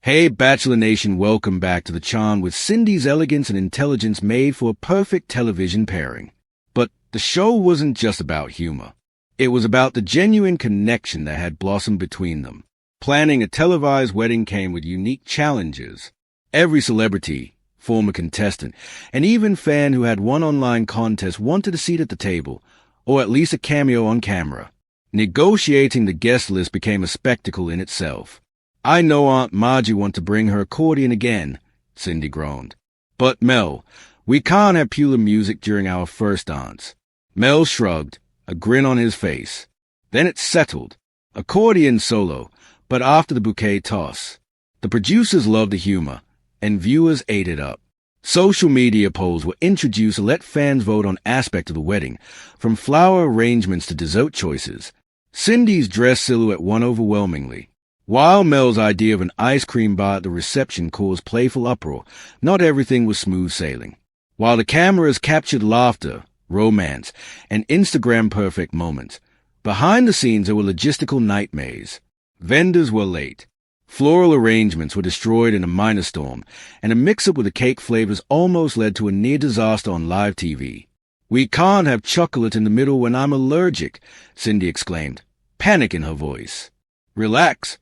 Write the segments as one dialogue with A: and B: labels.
A: Hey, Bachelor Nation, welcome back to the charm with Cindy's elegance and intelligence made for a perfect television pairing. But the show wasn't just about humor. It was about the genuine connection that had blossomed between them. Planning a televised wedding came with unique challenges. Every celebrity, former contestant, and even fan who had won online contest wanted a seat at the table, or at least a cameo on camera. Negotiating the guest list became a spectacle in itself. "I know Aunt Margie want to bring her accordion again," Cindy groaned. "But Mel, we can't have Pula music during our first dance." Mel shrugged, a grin on his face. Then it settled. Accordion solo, but after the bouquet toss. The producers loved the humor, and viewers ate it up. Social media polls were introduced to let fans vote on aspects of the wedding, from flower arrangements to dessert choices. Cindy's dress silhouette won overwhelmingly. While Mel's idea of an ice cream bar at the reception caused playful uproar, not everything was smooth sailing. While the cameras captured laughter, romance, and Instagram-perfect moments, behind the scenes there were logistical nightmares. Vendors were late. Floral arrangements were destroyed in a minor storm, and a mix-up with the cake flavors almost led to a near disaster on live TV. "We can't have chocolate in the middle when I'm allergic," Cindy exclaimed, panic in her voice. "Relax,"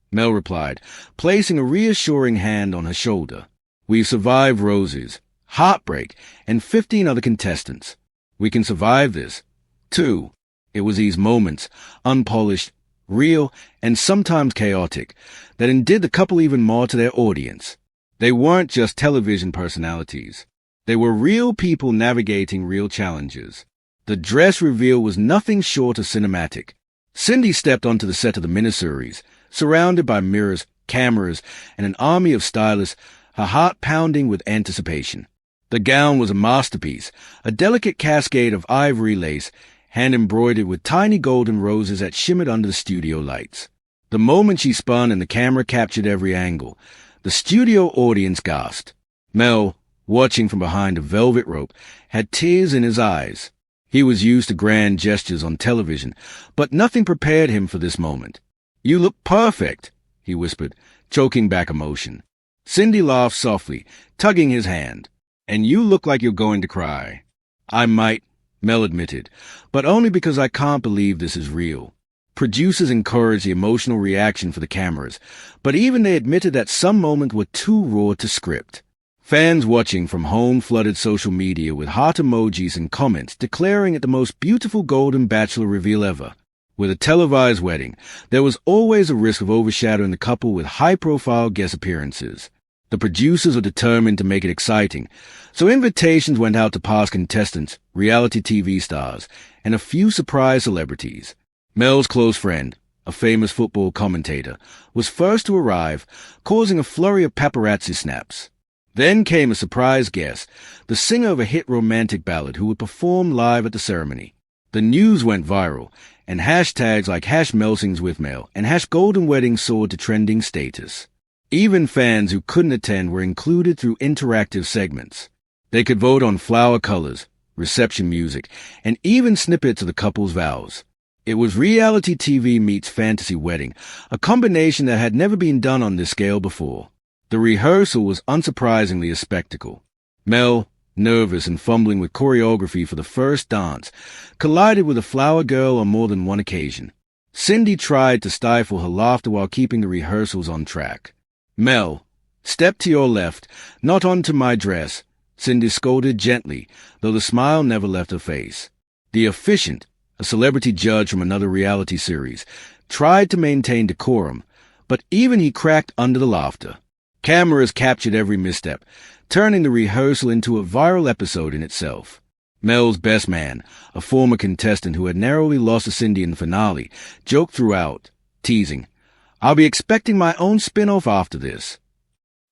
A: Mel replied, placing a reassuring hand on her shoulder. "We've survived roses, heartbreak, and 15 other contestants. We can survive this, too." It was these moments, unpolished, real, and sometimes chaotic, that endeared the couple even more to their audience. They weren't just television personalities. They were real people navigating real challenges. The dress reveal was nothing short of cinematic. Cindy stepped onto the set of the miniseries, surrounded by mirrors, cameras, and an army of stylists, her heart pounding with anticipation. The gown was a masterpiece, a delicate cascade of ivory lace, hand-embroidered with tiny golden roses that shimmered under the studio lights. The moment she spun and the camera captured every angle, the studio audience gasped. Mel, watching from behind a velvet rope, had tears in his eyes. He was used to grand gestures on television, but nothing prepared him for this moment. "You look perfect," he whispered, choking back emotion. Cindy laughed softly, tugging his hand. "And you look like you're going to cry." "I might," Mel admitted, "but only because I can't believe this is real." Producers encouraged the emotional reaction for the cameras, but even they admitted that some moments were too raw to script. Fans watching from home flooded social media with heart emojis and comments declaring it the most beautiful Golden Bachelor reveal ever. With a televised wedding, there was always a risk of overshadowing the couple with high-profile guest appearances. The producers were determined to make it exciting, so invitations went out to past contestants, reality TV stars, and a few surprise celebrities. Mel's close friend, a famous football commentator, was first to arrive, causing a flurry of paparazzi snaps. Then came a surprise guest, the singer of a hit romantic ballad who would perform live at the ceremony. The news went viral, and hashtags like #MelsIngsWithMel and #GoldenWedding soared to trending status. Even fans who couldn't attend were included through interactive segments. They could vote on flower colors, reception music, and even snippets of the couple's vows. It was reality TV meets fantasy wedding, a combination that had never been done on this scale before. The rehearsal was unsurprisingly a spectacle. Mel, nervous and fumbling with choreography for the first dance, collided with a flower girl on more than one occasion. Cindy tried to stifle her laughter while keeping the rehearsals on track. "Mel, step to your left, not onto my dress," Cindy scolded gently, though the smile never left her face. The officiant, a celebrity judge from another reality series, tried to maintain decorum, but even he cracked under the laughter. Cameras captured every misstep, turning the rehearsal into a viral episode in itself. Mel's best man, a former contestant who had narrowly lost to Cindy in the finale, joked throughout, teasing, "I'll be expecting my own spin-off after this."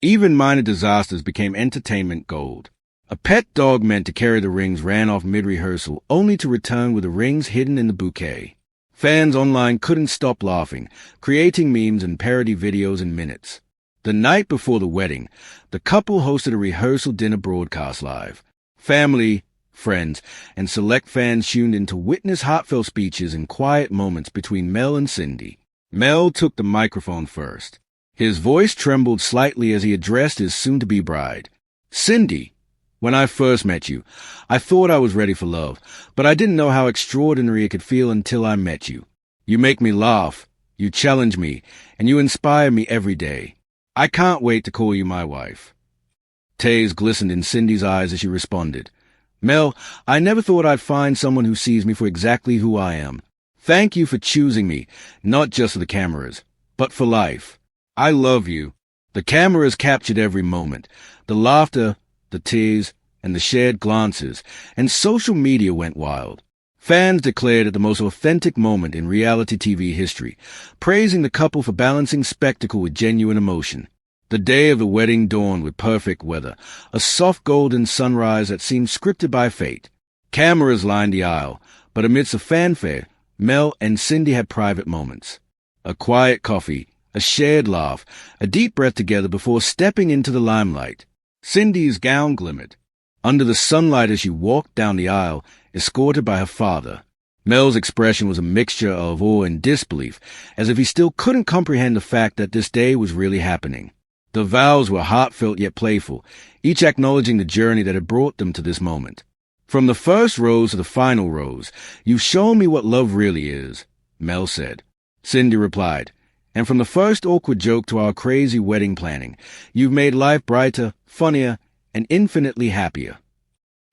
A: Even minor disasters became entertainment gold. A pet dog meant to carry the rings ran off mid-rehearsal, only to return with the rings hidden in the bouquet. Fans online couldn't stop laughing, creating memes and parody videos in minutes. The night before the wedding, the couple hosted a rehearsal dinner broadcast live. Family, friends, and select fans tuned in to witness heartfelt speeches and quiet moments between Mel and Cindy. Mel took the microphone first. His voice trembled slightly as he addressed his soon-to-be bride. "Cindy, when I first met you, I thought I was ready for love, but I didn't know how extraordinary it could feel until I met you. You make me laugh, you challenge me, and you inspire me every day. I can't wait to call you my wife." Tears glistened in Cindy's eyes as she responded. "Mel, I never thought I'd find someone who sees me for exactly who I am. Thank you for choosing me, not just for the cameras, but for life. I love you." The cameras captured every moment, the laughter, the tears, and the shared glances, and social media went wild. Fans declared it the most authentic moment in reality TV history, praising the couple for balancing spectacle with genuine emotion. The day of the wedding dawned with perfect weather, a soft golden sunrise that seemed scripted by fate. Cameras lined the aisle, but amidst the fanfare, Mel and Cindy had private moments. A quiet coffee, a shared laugh, a deep breath together before stepping into the limelight. Cindy's gown glimmered under the sunlight as she walked down the aisle, escorted by her father. Mel's expression was a mixture of awe and disbelief, as if he still couldn't comprehend the fact that this day was really happening. The vows were heartfelt yet playful, each acknowledging the journey that had brought them to this moment. "From the first rose to the final rose, you've shown me what love really is," Mel said. Cindy replied, "And from the first awkward joke to our crazy wedding planning, you've made life brighter, funnier, and infinitely happier."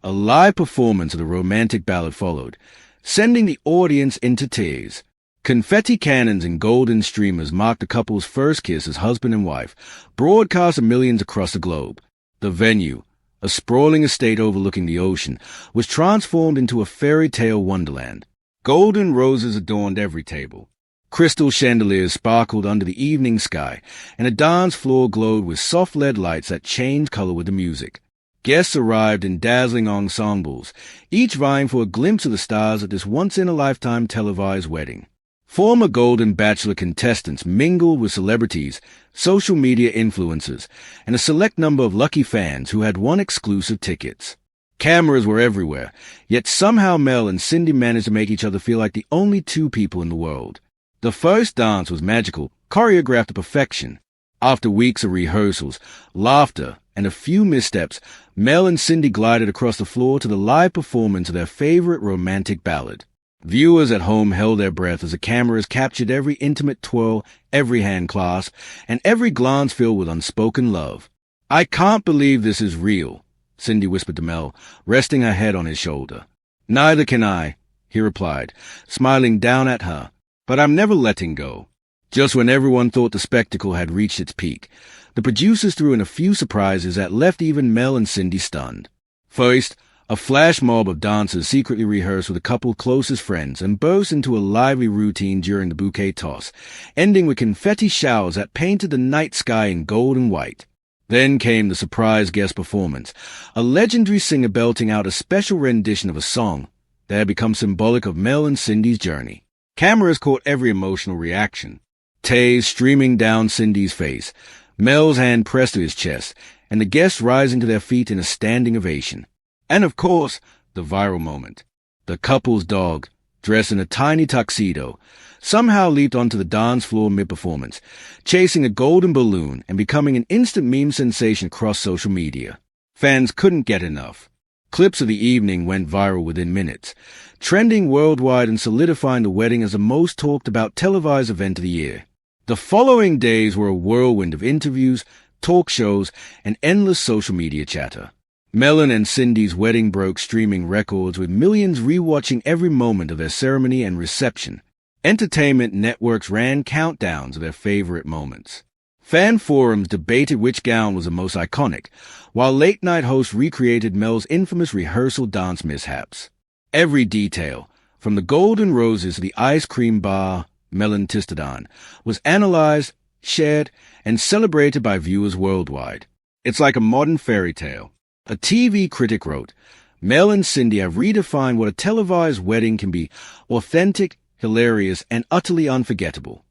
A: A live performance of the romantic ballad followed, sending the audience into tears. Confetti cannons and golden streamers marked the couple's first kiss as husband and wife, broadcast to millions across the globe. The venue, a sprawling estate overlooking the ocean, was transformed into a fairy tale wonderland. Golden roses adorned every table. Crystal chandeliers sparkled under the evening sky, and the dance floor glowed with soft LED lights that changed color with the music. Guests arrived in dazzling ensembles, each vying for a glimpse of the stars at this once-in-a-lifetime televised wedding. Former Golden Bachelor contestants mingled with celebrities, social media influencers, and a select number of lucky fans who had won exclusive tickets. Cameras were everywhere, yet somehow Mel and Cindy managed to make each other feel like the only two people in the world. The first dance was magical, choreographed to perfection. After weeks of rehearsals, laughter, and a few missteps, Mel and Cindy glided across the floor to the live performance of their favorite romantic ballad. Viewers at home held their breath as the cameras captured every intimate twirl, every hand clasp, and every glance filled with unspoken love. "I can't believe this is real," Cindy whispered to Mel, resting her head on his shoulder. "Neither can I," he replied, smiling down at her, "but I'm never letting go." Just when everyone thought the spectacle had reached its peak, the producers threw in a few surprises that left even Mel and Cindy stunned. First, a flash mob of dancers secretly rehearsed with a couple closest friends and burst into a lively routine during the bouquet toss, ending with confetti showers that painted the night sky in gold and white. Then came the surprise guest performance, a legendary singer belting out a special rendition of a song that had become symbolic of Mel and Cindy's journey. Cameras caught every emotional reaction. Tears streaming down Cindy's face, Mel's hand pressed to his chest, and the guests rising to their feet in a standing ovation. And of course, the viral moment. The couple's dog, dressed in a tiny tuxedo, somehow leaped onto the dance floor mid-performance, chasing a golden balloon and becoming an instant meme sensation across social media. Fans couldn't get enough. Clips of the evening went viral within minutes, trending worldwide and solidifying the wedding as the most talked about televised event of the year. The following days were a whirlwind of interviews, talk shows, and endless social media chatter. Mel and Cindy's wedding broke streaming records with millions rewatching every moment of their ceremony and reception. Entertainment networks ran countdowns of their favorite moments. Fan forums debated which gown was the most iconic, while late-night hosts recreated Mel's infamous rehearsal dance mishaps. Every detail, from the golden roses to the ice cream bar Melantistodon, was analyzed, shared, and celebrated by viewers worldwide. It's like a modern fairy tale. A TV critic wrote, "Mel and Cindy have redefined what a televised wedding can be: authentic, hilarious, and utterly unforgettable."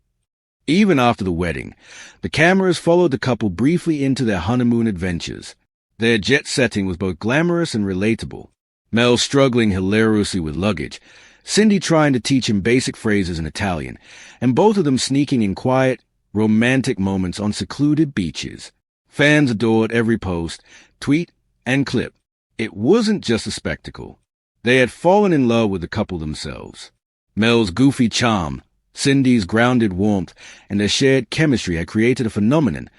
A: Even after the wedding, the cameras followed the couple briefly into their honeymoon adventures. Their jet setting was both glamorous and relatable. Mel struggling hilariously with luggage, Cindy trying to teach him basic phrases in Italian, and both of them sneaking in quiet, romantic moments on secluded beaches. Fans adored every post, tweet, and clip. It wasn't just a spectacle. They had fallen in love with the couple themselves. Mel's goofy charm, Cindy's grounded warmth, and their shared chemistry had created a phenomenon,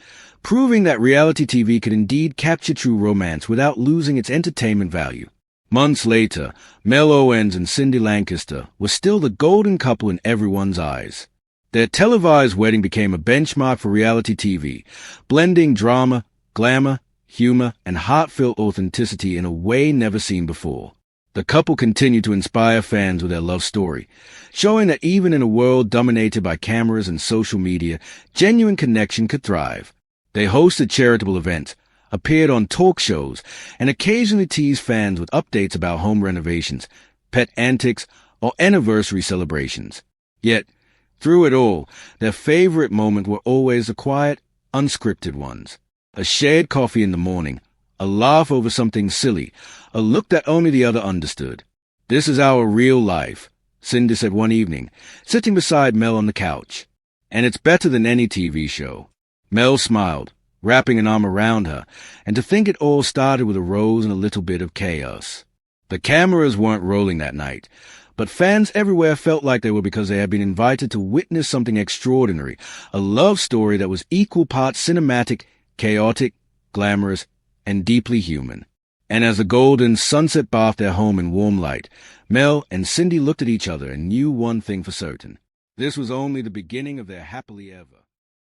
A: proving that reality TV could indeed capture true romance without losing its entertainment value. Months later, Mel Owens and Cindy Lancaster were still the golden couple in everyone's eyes. Their televised wedding became a benchmark for reality TV, blending drama, glamour, humor, and heartfelt authenticity in a way never seen before. The couple continued to inspire fans with their love story, showing that even in a world dominated by cameras and social media, genuine connection could thrive. They hosted charitable events, appeared on talk shows, and occasionally teased fans with updates about home renovations, pet antics, or anniversary celebrations. Yet, through it all, their favorite moments were always the quiet, unscripted ones. A shared coffee in the morning, a laugh over something silly, a look that only the other understood. "This is our real life," Cindy said one evening, sitting beside Mel on the couch. "And it's better than any TV show." Mel smiled, wrapping an arm around her, and to think it all started with a rose and a little bit of chaos. The cameras weren't rolling that night, but fans everywhere felt like they were because they had been invited to witness something extraordinary, a love story that was equal parts cinematic, chaotic, glamorous, and deeply human. And as the golden sunset bathed their home in warm light, Mel and Cindy looked at each other and knew one thing for certain. This was only the beginning of their happily ever.